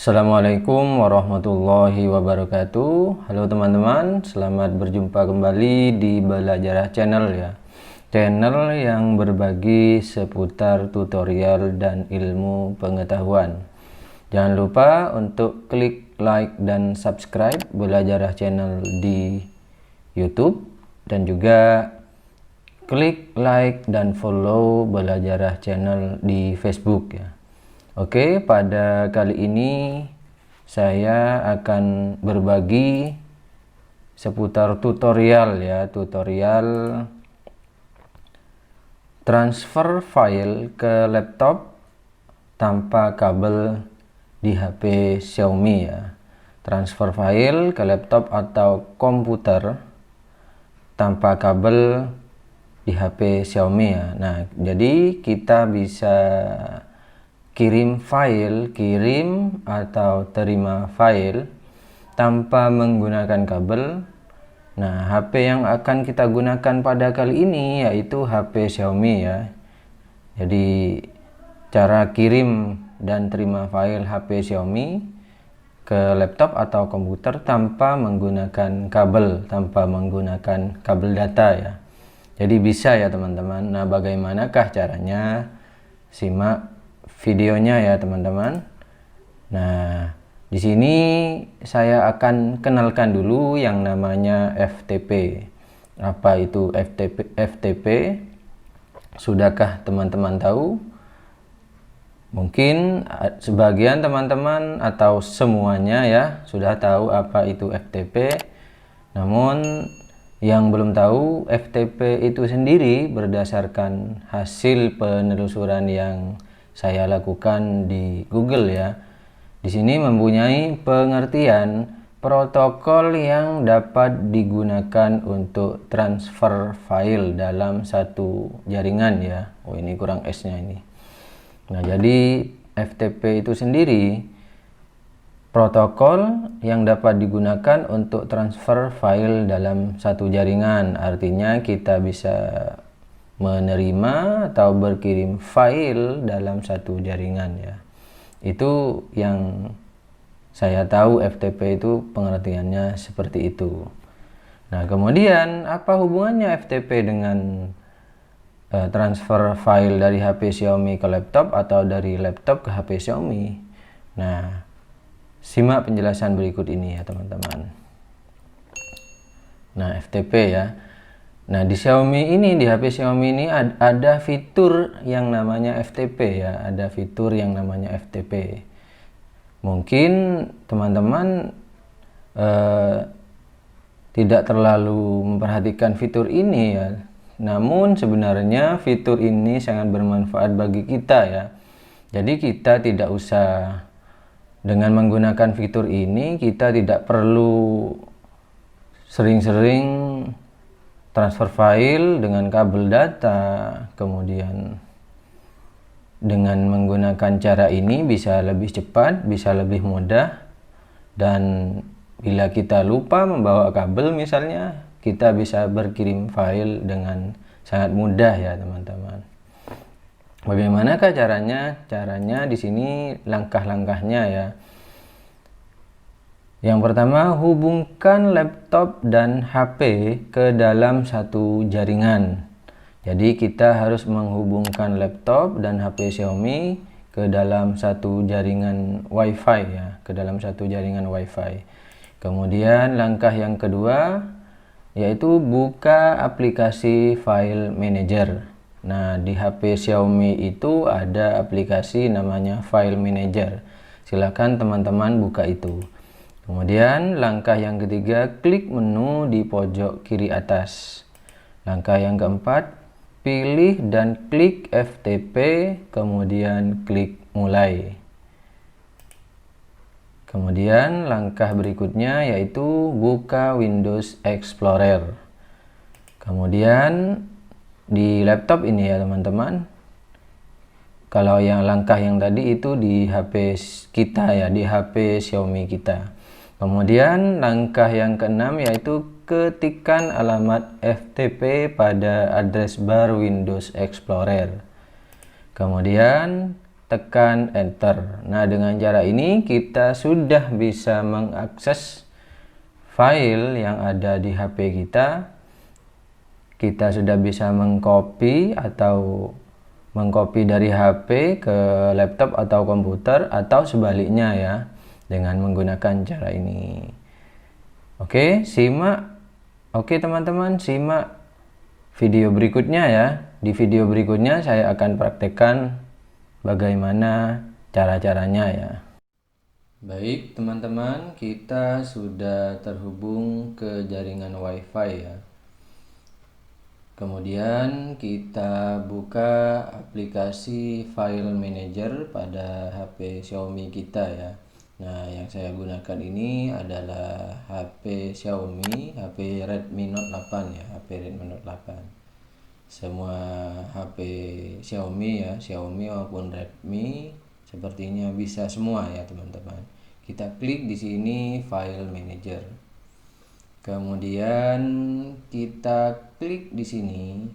Assalamualaikum warahmatullahi wabarakatuh. Halo teman-teman, selamat berjumpa kembali di Belajarah Channel ya. Channel yang berbagi seputar tutorial dan ilmu pengetahuan. Jangan lupa untuk klik like dan subscribe Belajarah Channel di YouTube dan juga klik like dan follow Belajarah Channel di Facebook ya. Oke, pada kali ini saya akan berbagi seputar tutorial ya, tutorial transfer file ke laptop tanpa kabel di HP Xiaomi ya. Transfer file ke laptop atau komputer tanpa kabel di HP Xiaomi ya. Nah, jadi kita bisa kirim atau terima file tanpa menggunakan kabel. Nah, HP yang akan kita gunakan pada kali ini yaitu HP Xiaomi ya. Jadi cara kirim dan terima file HP Xiaomi ke laptop atau komputer tanpa menggunakan kabel data ya. Jadi bisa ya teman-teman. Nah, bagaimanakah caranya? Simak videonya ya teman-teman. Nah, di sini saya akan kenalkan dulu yang namanya FTP. Apa itu FTP? Sudahkah teman-teman tahu? Mungkin sebagian teman-teman atau semuanya ya sudah tahu apa itu FTP. Namun yang belum tahu, FTP itu sendiri berdasarkan hasil penelusuran yang saya lakukan di Google ya. Di sini mempunyai pengertian protokol yang dapat digunakan untuk transfer file dalam satu jaringan ya. Oh, ini kurang S-nya ini. Nah, jadi FTP itu sendiri protokol yang dapat digunakan untuk transfer file dalam satu jaringan. Artinya kita bisa menerima atau berkirim file dalam satu jaringan ya. Itu yang saya tahu FTP itu pengertiannya seperti itu. Nah, kemudian apa hubungannya FTP dengan transfer file dari HP Xiaomi ke laptop atau dari laptop ke HP Xiaomi? Nah, simak penjelasan berikut ini ya teman-teman. Nah, FTP ya. Nah, di Xiaomi ini, di HP Xiaomi ini ada fitur yang namanya FTP ya, ada fitur yang namanya FTP. Mungkin teman-teman tidak terlalu memperhatikan fitur ini ya. Namun sebenarnya fitur ini sangat bermanfaat bagi kita ya. Jadi kita tidak usah, dengan menggunakan fitur ini kita tidak perlu sering-sering transfer file dengan kabel data. Kemudian dengan menggunakan cara ini bisa lebih cepat, bisa lebih mudah, dan bila kita lupa membawa kabel misalnya, kita bisa berkirim file dengan sangat mudah ya teman-teman. Bagaimanakah caranya? Caranya di sini langkah-langkahnya ya. Yang pertama, hubungkan laptop dan HP ke dalam satu jaringan. Jadi kita harus menghubungkan laptop dan HP Xiaomi ke dalam satu jaringan WiFi ya, ke dalam satu jaringan WiFi. Kemudian langkah yang kedua yaitu buka aplikasi File Manager. Nah, di HP Xiaomi itu ada aplikasi namanya File Manager. Silakan teman-teman buka itu. Kemudian langkah yang ketiga, klik menu di pojok kiri atas. Langkah yang keempat, pilih dan klik FTP, kemudian klik mulai. Kemudian langkah berikutnya yaitu buka Windows Explorer. Kemudian di laptop ini ya teman-teman. Kalau yang langkah yang tadi itu di HP kita ya, di HP Xiaomi kita. Kemudian langkah yang keenam yaitu ketikkan alamat FTP pada address bar Windows Explorer. Kemudian tekan enter. Nah, dengan cara ini kita sudah bisa mengakses file yang ada di HP kita. Kita sudah bisa mengcopy atau mengcopy dari HP ke laptop atau komputer, atau sebaliknya ya, dengan menggunakan cara ini. Oke, teman-teman, simak video berikutnya ya. Di video berikutnya saya akan praktekkan bagaimana cara-caranya ya. Baik teman-teman, kita sudah terhubung ke jaringan WiFi ya. Kemudian kita buka aplikasi File Manager pada HP Xiaomi kita ya. Nah, yang saya gunakan ini adalah HP Xiaomi, HP Redmi Note 8 ya, HP Redmi Note 8. Semua HP Xiaomi ya, Xiaomi maupun Redmi sepertinya bisa semua ya teman-teman. Kita klik di sini File Manager. Kemudian kita klik di sini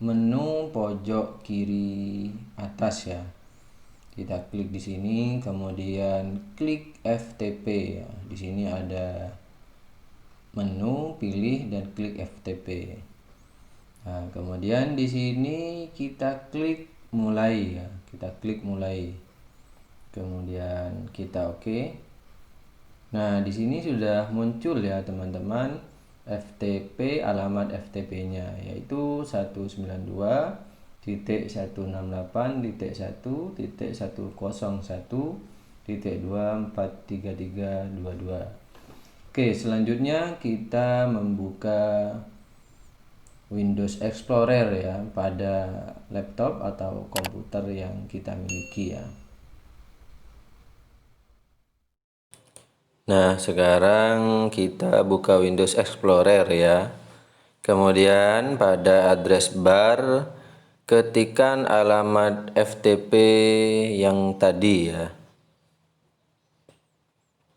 menu pojok kiri atas ya. Kita klik di sini, kemudian klik FTP ya. Di sini ada menu, pilih dan klik FTP. Nah, kemudian di sini kita klik mulai ya. Kita klik mulai. Kemudian kita oke. Nah, di sini sudah muncul ya teman-teman FTP, alamat FTP-nya yaitu 192.168.1.101.243322. Oke, selanjutnya kita membuka Windows Explorer ya pada laptop atau komputer yang kita miliki ya. Nah, sekarang kita buka Windows Explorer ya. Kemudian pada address bar ketikkan alamat FTP yang tadi ya.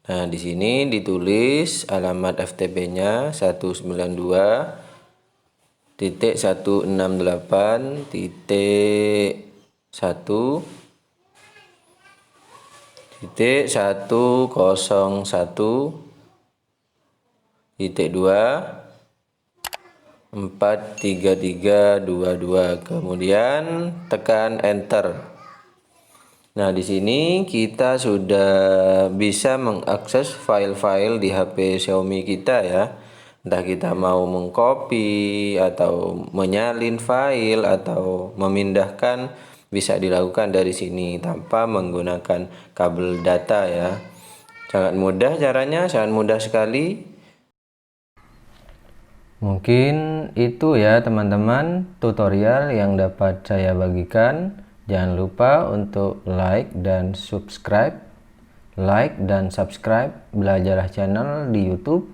Nah, di sini ditulis alamat FTP-nya 192.168.1.101.2.43322, kemudian tekan enter. Nah, di sini kita sudah bisa mengakses file-file di HP Xiaomi kita ya. Entah kita mau mengcopy atau menyalin file atau memindahkan, bisa dilakukan dari sini tanpa menggunakan kabel data ya. Sangat mudah caranya, sangat mudah sekali. Mungkin itu ya teman-teman tutorial yang dapat saya bagikan. Jangan lupa untuk like dan subscribe Belajarlah channel di YouTube,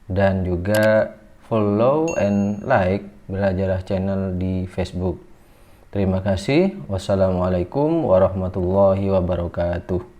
dan juga follow and like Belajarlah channel di Facebook. Terima kasih. Wassalamualaikum warahmatullahi wabarakatuh.